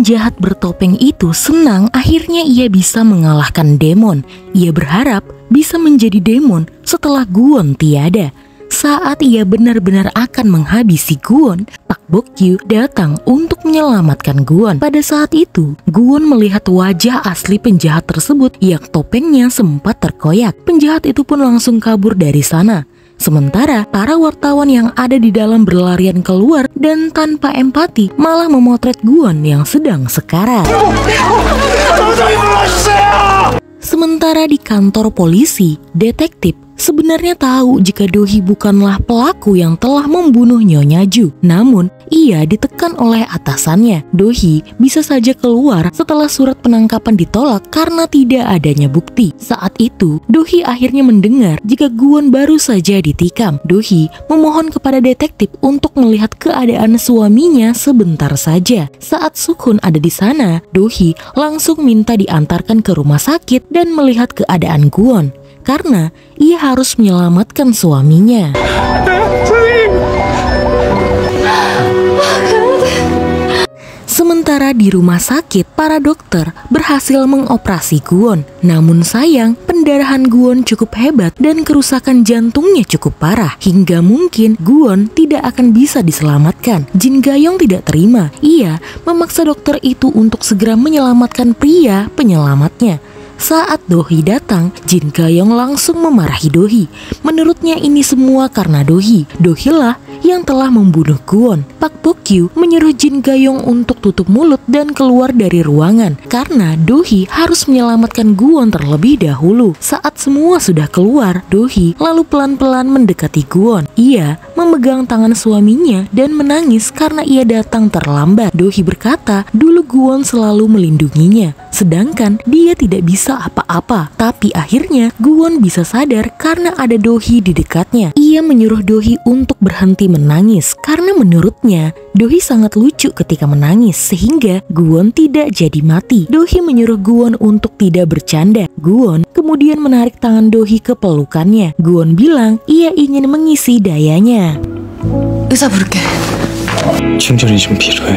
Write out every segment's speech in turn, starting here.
penjahat bertopeng itu senang akhirnya ia bisa mengalahkan demon. Ia berharap bisa menjadi demon setelah Gwon tiada. Saat ia benar-benar akan menghabisi Gwon, Pak Bok-gyu datang untuk menyelamatkan Gwon. Pada saat itu, Gwon melihat wajah asli penjahat tersebut yang topengnya sempat terkoyak. Penjahat itu pun langsung kabur dari sana. Sementara para wartawan yang ada di dalam berlarian keluar dan tanpa empati malah memotret Gwon yang sedang sekarat. Sementara di kantor polisi, detektif sebenarnya tahu jika Do-hee bukanlah pelaku yang telah membunuh Nyonya Ju. Namun, ia ditekan oleh atasannya. Do-hee bisa saja keluar setelah surat penangkapan ditolak karena tidak adanya bukti. Saat itu, Do-hee akhirnya mendengar jika Gwon baru saja ditikam. Do-hee memohon kepada detektif untuk melihat keadaan suaminya sebentar saja. Saat Suk-hun ada di sana, Do-hee langsung minta diantarkan ke rumah sakit dan melihat keadaan Gwon. Karena ia harus menyelamatkan suaminya. Sementara di rumah sakit, para dokter berhasil mengoperasi Gwon. Namun sayang, pendarahan Gwon cukup hebat dan kerusakan jantungnya cukup parah. Hingga mungkin Gwon tidak akan bisa diselamatkan. Jin Gayong tidak terima. Ia memaksa dokter itu untuk segera menyelamatkan pria penyelamatnya. Saat Do-hee datang, Jin Gayong langsung memarahi Do-hee. Menurutnya ini semua karena Do-hee. Do-hee lah yang telah membunuh Gwon. Pak Bok-gyu menyuruh Jin Gayong untuk tutup mulut dan keluar dari ruangan karena Do-hee harus menyelamatkan Gwon terlebih dahulu. Saat semua sudah keluar, Do-hee lalu pelan-pelan mendekati Gwon. Ia memegang tangan suaminya dan menangis karena ia datang terlambat. Do-hee berkata, dulu Gwon selalu melindunginya, sedangkan dia tidak bisa apa-apa. Tapi akhirnya Gwon bisa sadar karena ada Do-hee di dekatnya. Ia menyuruh Do-hee untuk berhenti menangis karena menurutnya Do-hee sangat lucu ketika menangis sehingga Gwon tidak jadi mati. Do-hee menyuruh Gwon untuk tidak bercanda. Gwon kemudian menarik tangan Do-hee ke pelukannya. Gwon bilang ia ingin mengisi dayanya. 의사 부를게. 충전이 좀 필요해.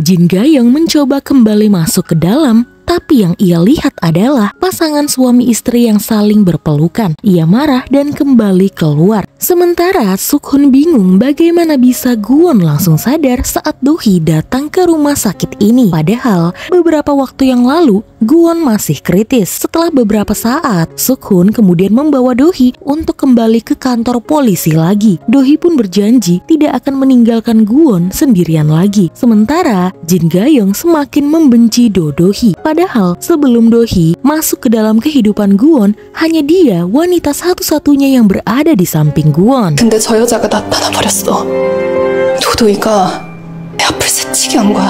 Jin Gayong mencoba kembali masuk ke dalam, tapi yang ia lihat adalah pasangan suami istri yang saling berpelukan. Ia marah dan kembali keluar. Sementara Suk-hun bingung bagaimana bisa Gwon langsung sadar saat Do-hee datang ke rumah sakit ini. Padahal beberapa waktu yang lalu Gwon masih kritis. Setelah beberapa saat, Suk-hun kemudian membawa Do-hee untuk kembali ke kantor polisi lagi. Do-hee pun berjanji tidak akan meninggalkan Gwon sendirian lagi. Sementara Jin Gayong semakin membenci Do-hee. Padahal sebelum Do-hee masuk ke dalam kehidupan Gwon, hanya dia wanita satu-satunya yang berada di samping Gwon. 근데 저 여자가 나타나 버렸어. 도도이가 내 앞을 새치게 한 거야.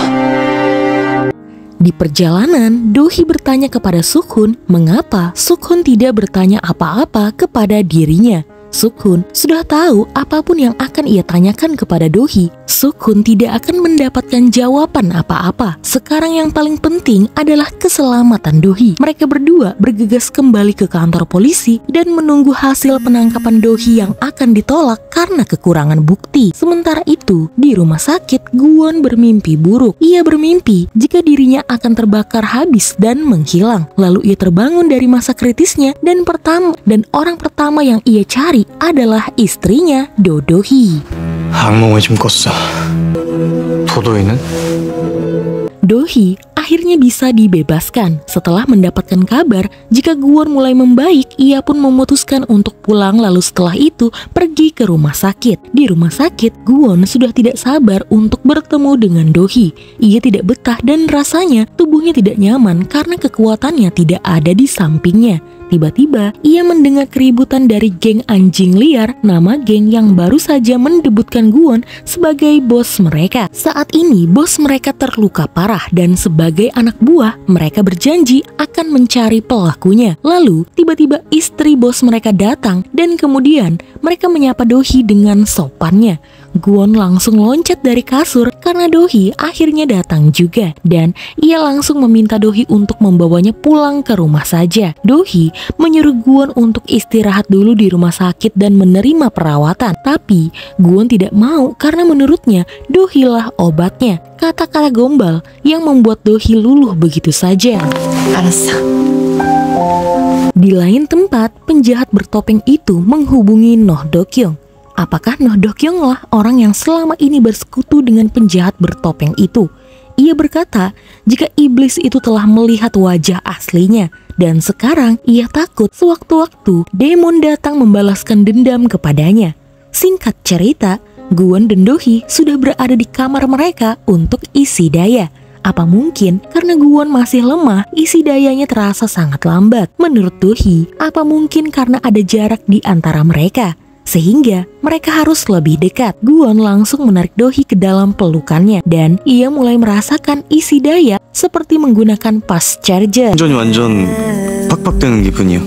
Di perjalanan, Do-hee bertanya kepada Suk-hun mengapa Suk-hun tidak bertanya apa-apa kepada dirinya. Suk-hun sudah tahu apapun yang akan ia tanyakan kepada Do-hee, Suk-hun tidak akan mendapatkan jawaban apa-apa. Sekarang yang paling penting adalah keselamatan Do-hee. Mereka berdua bergegas kembali ke kantor polisi dan menunggu hasil penangkapan Do-hee yang akan ditolak karena kekurangan bukti. Sementara itu, di rumah sakit, Gwon bermimpi buruk. Ia bermimpi jika dirinya akan terbakar habis dan menghilang. Lalu ia terbangun dari masa kritisnya dan orang pertama yang ia cari adalah istrinya, Do-hee. 악몽을 좀 꿨어. 도도이는? Do-hee akhirnya bisa dibebaskan. Setelah mendapatkan kabar jika Gwon mulai membaik, ia pun memutuskan untuk pulang lalu setelah itu pergi ke rumah sakit. Di rumah sakit, Gwon sudah tidak sabar untuk bertemu dengan Do-hee. Ia tidak betah dan rasanya tubuhnya tidak nyaman karena kekuatannya tidak ada di sampingnya. Tiba-tiba, ia mendengar keributan dari geng anjing liar, nama geng yang baru saja mendebutkan Gwon sebagai bos mereka. Saat ini, bos mereka terluka parah dan sebagai anak buah, mereka berjanji akan mencari pelakunya. Lalu, tiba-tiba istri bos mereka datang dan kemudian mereka menyapa Do-hee dengan sopannya. Gwon langsung loncat dari kasur karena Dohee akhirnya datang juga. Dan ia langsung meminta Dohee untuk membawanya pulang ke rumah saja. Dohee menyuruh Gwon untuk istirahat dulu di rumah sakit dan menerima perawatan. Tapi Gwon tidak mau karena menurutnya Dohee lah obatnya. Kata-kata gombal yang membuat Dohee luluh begitu saja. 알았어. Di lain tempat, penjahat bertopeng itu menghubungi Noh Do-kyung. Apakah Noh Do-kyung lah orang yang selama ini bersekutu dengan penjahat bertopeng itu? Ia berkata jika iblis itu telah melihat wajah aslinya dan sekarang ia takut sewaktu-waktu demon datang membalaskan dendam kepadanya. Singkat cerita, Gwon dan Dohee sudah berada di kamar mereka untuk isi daya. Apa mungkin karena Gwon masih lemah, isi dayanya terasa sangat lambat? Menurut Dohee, apa mungkin karena ada jarak di antara mereka? Sehingga mereka harus lebih dekat. Gwon langsung menarik Dohee ke dalam pelukannya dan ia mulai merasakan isi daya seperti menggunakan fast charger. 완전히 완전 팍팍대는 기분이요.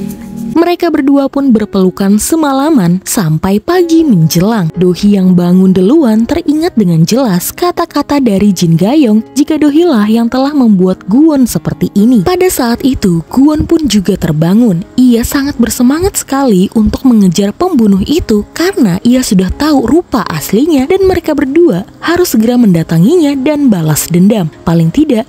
Mereka berdua pun berpelukan semalaman sampai pagi menjelang. Dohee yang bangun duluan teringat dengan jelas kata-kata dari Jin Gayong jika Dohee lah yang telah membuat Gwon seperti ini. Pada saat itu, Gwon pun juga terbangun. Ia sangat bersemangat sekali untuk mengejar pembunuh itu karena ia sudah tahu rupa aslinya dan mereka berdua harus segera mendatanginya dan balas dendam. Paling tidak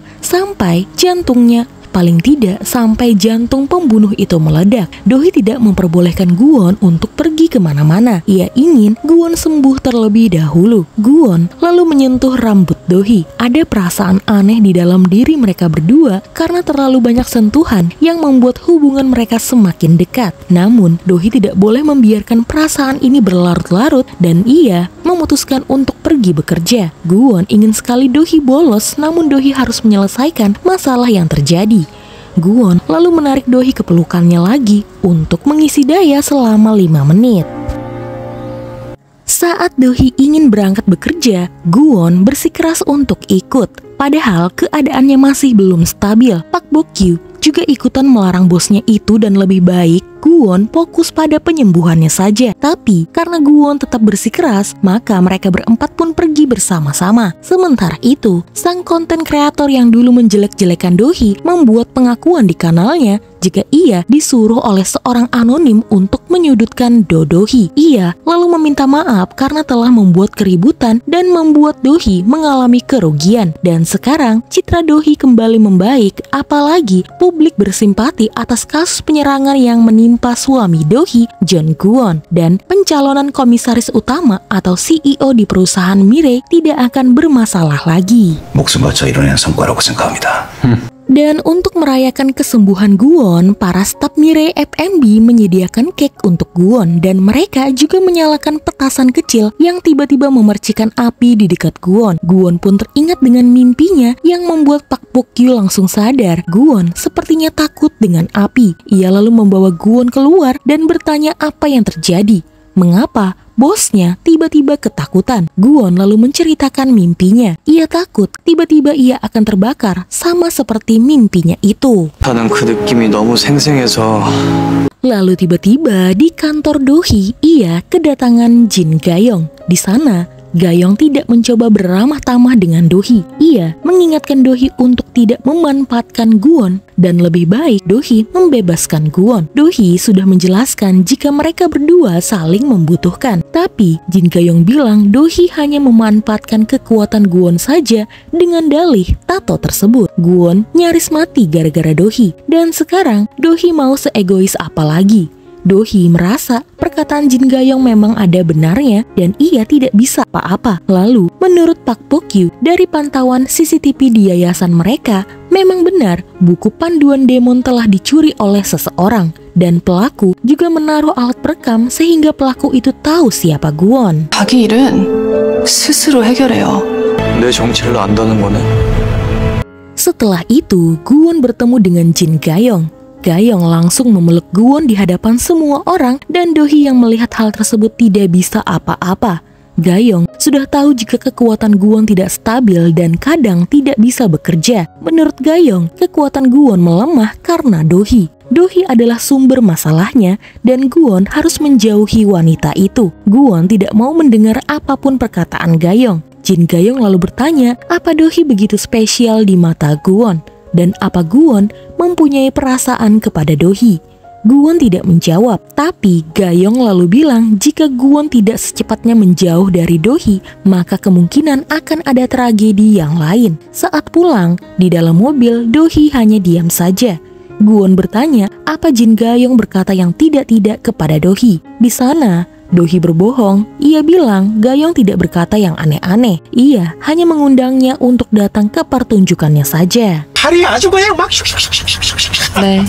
sampai jantung pembunuh itu meledak. Dohee tidak memperbolehkan Gwon untuk pergi kemana-mana. Ia ingin Gwon sembuh terlebih dahulu. Gwon lalu menyentuh rambut Dohee. Ada perasaan aneh di dalam diri mereka berdua karena terlalu banyak sentuhan yang membuat hubungan mereka semakin dekat. Namun, Dohee tidak boleh membiarkan perasaan ini berlarut-larut dan ia memutuskan untuk pergi bekerja. Gwon ingin sekali Dohee bolos, namun Dohee harus menyelesaikan masalah yang terjadi. Gwon lalu menarik Dohee ke pelukannya lagi untuk mengisi daya selama 5 menit. Saat Dohee ingin berangkat bekerja, Gwon bersikeras untuk ikut. Padahal keadaannya masih belum stabil. Pak Bok-kyu juga ikutan melarang bosnya itu dan lebih baik Gwon fokus pada penyembuhannya saja. Tapi karena Gwon tetap bersikeras, maka mereka berempat pun pergi bersama-sama. Sementara itu, sang konten kreator yang dulu menjelek-jelekan Dohee membuat pengakuan di kanalnya jika ia disuruh oleh seorang anonim untuk menyudutkan Dohee. Ia lalu meminta maaf karena telah membuat keributan dan membuat Dohee mengalami kerugian. Dan sekarang citra Dohee kembali membaik, apalagi publik bersimpati atas kasus penyerangan yang menimpa suami Dohee, John Kwon, dan pencalonan komisaris utama atau CEO di perusahaan Mirai tidak akan bermasalah lagi. 목숨 바쳐 이뤄낸 성과라고 생각합니다. Dan untuk merayakan kesembuhan Gwon, para staf Mirai FMB menyediakan cake untuk Gwon dan mereka juga menyalakan petasan kecil yang tiba-tiba memercikan api di dekat Gwon. Gwon pun teringat dengan mimpinya yang membuat Pak Bok-kyu langsung sadar. Gwon sepertinya takut dengan api. Ia lalu membawa Gwon keluar dan bertanya apa yang terjadi. Mengapa bosnya tiba-tiba ketakutan? Gwon lalu menceritakan mimpinya. Ia takut tiba-tiba ia akan terbakar sama seperti mimpinya itu. 나는 그 느낌이 너무 생생해서. Lalu tiba-tiba di kantor Dohee ia kedatangan Jin Gayong. Di sana Gayong tidak mencoba beramah tamah dengan Dohee. Ia mengingatkan Dohee untuk tidak memanfaatkan Gwon dan lebih baik Dohee membebaskan Gwon. Dohee sudah menjelaskan jika mereka berdua saling membutuhkan. Tapi Jin Gayong bilang Dohee hanya memanfaatkan kekuatan Gwon saja dengan dalih tato tersebut. Gwon nyaris mati gara-gara Dohee. Dan sekarang Dohee mau seegois apa lagi? Dohee merasa perkataan Jin Gayong memang ada benarnya dan ia tidak bisa apa-apa. Lalu, menurut Pak Bok-kyu, dari pantauan CCTV di yayasan mereka, memang benar buku panduan demon telah dicuri oleh seseorang. Dan pelaku juga menaruh alat perekam sehingga pelaku itu tahu siapa Gwon. 자기 일은 스스로 해결해요. 내 정체를 안다는 거네. Setelah itu, Gwon bertemu dengan Jin Gayong. Gayong langsung memeluk Gwon di hadapan semua orang dan Dohee yang melihat hal tersebut tidak bisa apa-apa. Gayong sudah tahu jika kekuatan Gwon tidak stabil dan kadang tidak bisa bekerja. Menurut Gayong, kekuatan Gwon melemah karena Dohee. Dohee adalah sumber masalahnya dan Gwon harus menjauhi wanita itu. Gwon tidak mau mendengar apapun perkataan Gayong. Jin Gayong lalu bertanya, apa Dohee begitu spesial di mata Gwon? Dan apa Gwon mempunyai perasaan kepada Dohee? Gwon tidak menjawab, tapi Gayong lalu bilang jika Gwon tidak secepatnya menjauh dari Dohee, maka kemungkinan akan ada tragedi yang lain. Saat pulang, di dalam mobil, Dohee hanya diam saja. Gwon bertanya, apa Jin Gayong berkata yang tidak-tidak kepada Dohee? Di sana, Dohee berbohong. Ia bilang Gayong tidak berkata yang aneh-aneh. Ia hanya mengundangnya untuk datang ke pertunjukannya saja. 네.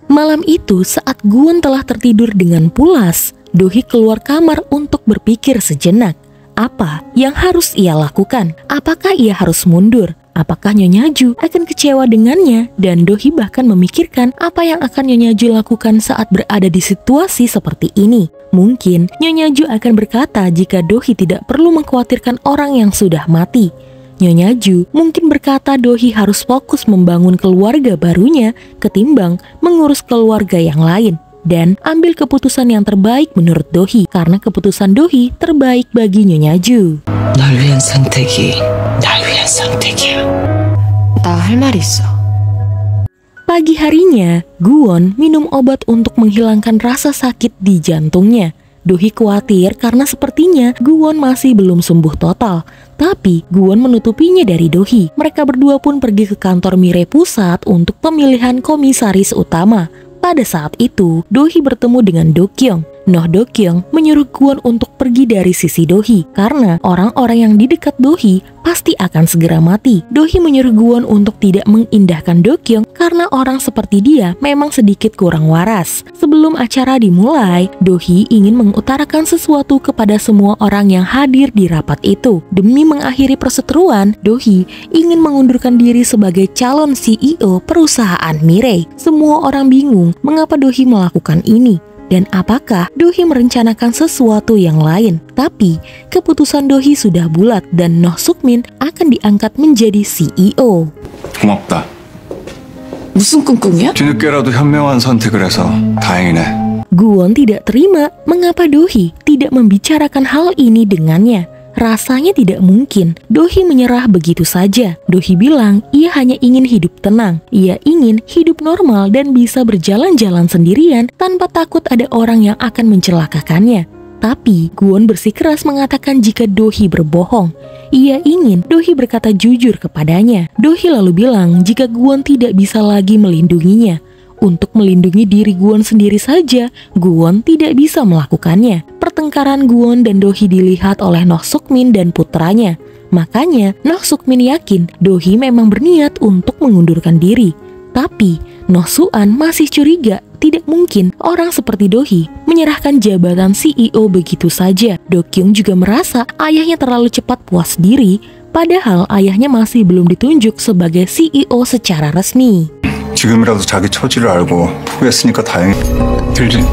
Malam itu saat Gwon telah tertidur dengan pulas, Dohee keluar kamar untuk berpikir sejenak. Apa yang harus ia lakukan? Apakah ia harus mundur? Apakah Nyonya Ju akan kecewa dengannya? Dan Dohee bahkan memikirkan apa yang akan Nyonya Ju lakukan saat berada di situasi seperti ini. Mungkin Nyonya Ju akan berkata jika Dohee tidak perlu mengkhawatirkan orang yang sudah mati. Nyonya Ju mungkin berkata Dohee harus fokus membangun keluarga barunya ketimbang mengurus keluarga yang lain. Dan ambil keputusan yang terbaik menurut Dohee, karena keputusan Dohee terbaik bagi Nyonya Ju. 날 위한 선택이 날 위한 선택이야. 나 할 말 있어. Pagi harinya, Gwon minum obat untuk menghilangkan rasa sakit di jantungnya. Dohee khawatir karena sepertinya Gwon masih belum sembuh total. Tapi Gwon menutupinya dari Dohee. Mereka berdua pun pergi ke kantor Mirae Pusat untuk pemilihan komisaris utama. Pada saat itu, Dohee bertemu dengan Do-kyung. Do-kyung menyuruh Gwon untuk pergi dari sisi Dohee karena orang-orang yang di dekat Dohee pasti akan segera mati. Dohee menyuruh Gwon untuk tidak mengindahkan Do-kyung karena orang seperti dia memang sedikit kurang waras. Sebelum acara dimulai, Dohee ingin mengutarakan sesuatu kepada semua orang yang hadir di rapat itu. Demi mengakhiri perseteruan, Dohee ingin mengundurkan diri sebagai calon CEO perusahaan Mirae. Semua orang bingung mengapa Dohee melakukan ini. Dan apakah Dohee merencanakan sesuatu yang lain? Tapi keputusan Dohee sudah bulat dan Noh Suk-min akan diangkat menjadi CEO. 고맙다. 무슨 꿍꿍이야? 뒤늦게라도 현명한 선택을 해서 다행이네. Gwon tidak terima mengapa Dohee tidak membicarakan hal ini dengannya. Rasanya tidak mungkin Dohee menyerah begitu saja. Dohee bilang ia hanya ingin hidup tenang. Ia ingin hidup normal dan bisa berjalan-jalan sendirian tanpa takut ada orang yang akan mencelakakannya. Tapi Gwon bersikeras mengatakan jika Dohee berbohong. Ia ingin Dohee berkata jujur kepadanya. Dohee lalu bilang jika Gwon tidak bisa lagi melindunginya. Untuk melindungi diri Gwon sendiri saja, Gwon tidak bisa melakukannya. Pertengkaran Gwon dan Dohee dilihat oleh Noh Suk-min dan putranya. Makanya, Noh Suk-min yakin Dohee memang berniat untuk mengundurkan diri. Tapi, Noh Su-an masih curiga. Tidak mungkin orang seperti Dohee menyerahkan jabatan CEO begitu saja. Do-kyung juga merasa ayahnya terlalu cepat puas diri, padahal ayahnya masih belum ditunjuk sebagai CEO secara resmi. 지금이라도 자기 처지를 알고 포기했으니까 다행이. 들지?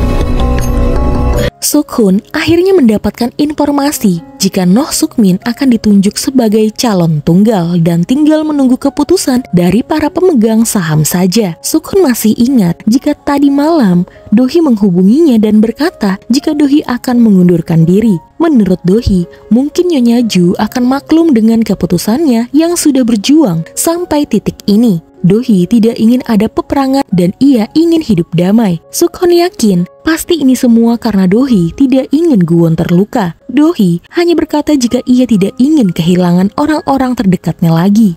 Suk-hun akhirnya mendapatkan informasi jika Noh Suk-min akan ditunjuk sebagai calon tunggal dan tinggal menunggu keputusan dari para pemegang saham saja. Suk-hun masih ingat jika tadi malam Dohee menghubunginya dan berkata jika Dohee akan mengundurkan diri. Menurut Dohee, mungkin Nyonya Ju akan maklum dengan keputusannya yang sudah berjuang sampai titik ini. Dohee tidak ingin ada peperangan dan ia ingin hidup damai. Suk-hun yakin pasti ini semua karena Dohee tidak ingin Gwon terluka. Dohee hanya berkata jika ia tidak ingin kehilangan orang-orang terdekatnya lagi.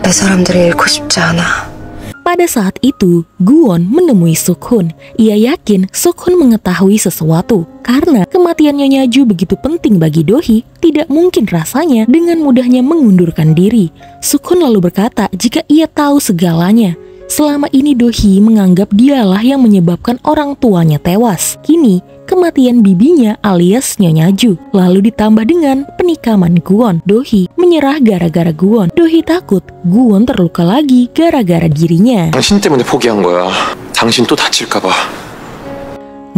내 사람들이 잃고 싶지 않아. Pada saat itu, Gwon menemui Suk-hun. Ia yakin Suk-hun mengetahui sesuatu. Karena kematian Nyonya Ju begitu penting bagi Dohee, tidak mungkin rasanya dengan mudahnya mengundurkan diri. Suk-hun lalu berkata jika ia tahu segalanya. Selama ini Dohee menganggap dialah yang menyebabkan orang tuanya tewas. Kini, kematian bibinya alias Nyonya Ju. Lalu ditambah dengan penikaman Gwon. Dohee menyerah gara-gara Gwon. Dohee takut Gwon terluka lagi gara-gara dirinya. 당신 때문에 포기한 거야. 당신 또 다칠까봐.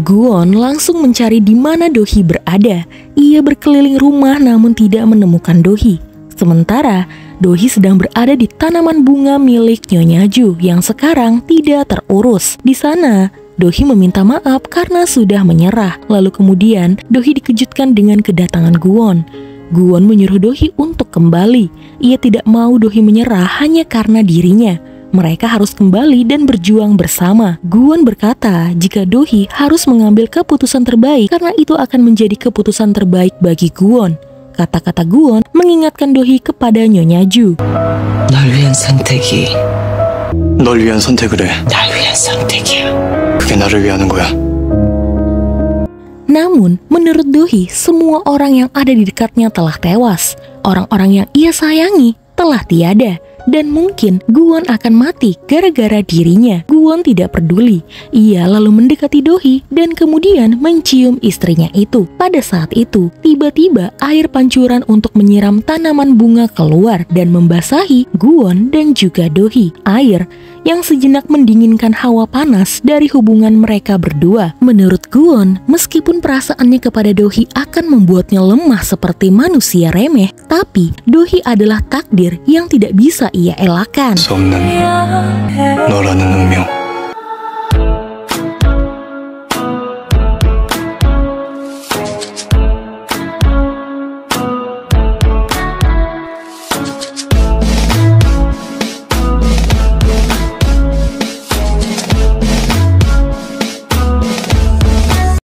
Gwon langsung mencari di mana Dohee berada. Ia berkeliling rumah namun tidak menemukan Dohee. Sementara Dohee sedang berada di tanaman bunga milik Nyonya Ju yang sekarang tidak terurus. Di sana, Dohee meminta maaf karena sudah menyerah. Lalu kemudian Dohee dikejutkan dengan kedatangan Guwon. Guwon menyuruh Dohee untuk kembali. Ia tidak mau Dohee menyerah hanya karena dirinya. Mereka harus kembali dan berjuang bersama. Guwon berkata jika Dohee harus mengambil keputusan terbaik karena itu akan menjadi keputusan terbaik bagi Guwon. Kata-kata Guwon mengingatkan Dohee kepada Nyonya Ju. 널 위한 선택이 널 위한 선택을 해. 날 위한 선택이야. 그게 나를 위하는 거야. Namun, menurut Dohee, semua orang yang ada di dekatnya telah tewas. Orang-orang yang ia sayangi telah tiada. Dan mungkin Guwon akan mati gara-gara dirinya. Guwon tidak peduli. Ia lalu mendekati Dohee dan kemudian mencium istrinya itu. Pada saat itu, tiba-tiba air pancuran untuk menyiram tanaman bunga keluar dan membasahi Guwon dan juga Dohee. Air yang sejenak mendinginkan hawa panas dari hubungan mereka berdua. Menurut Guwon, meskipun perasaannya kepada Dohee akan membuatnya lemah seperti manusia remeh, tapi Dohee adalah takdir yang tidak bisa ia elakkan. 수 없는 너라는 운명.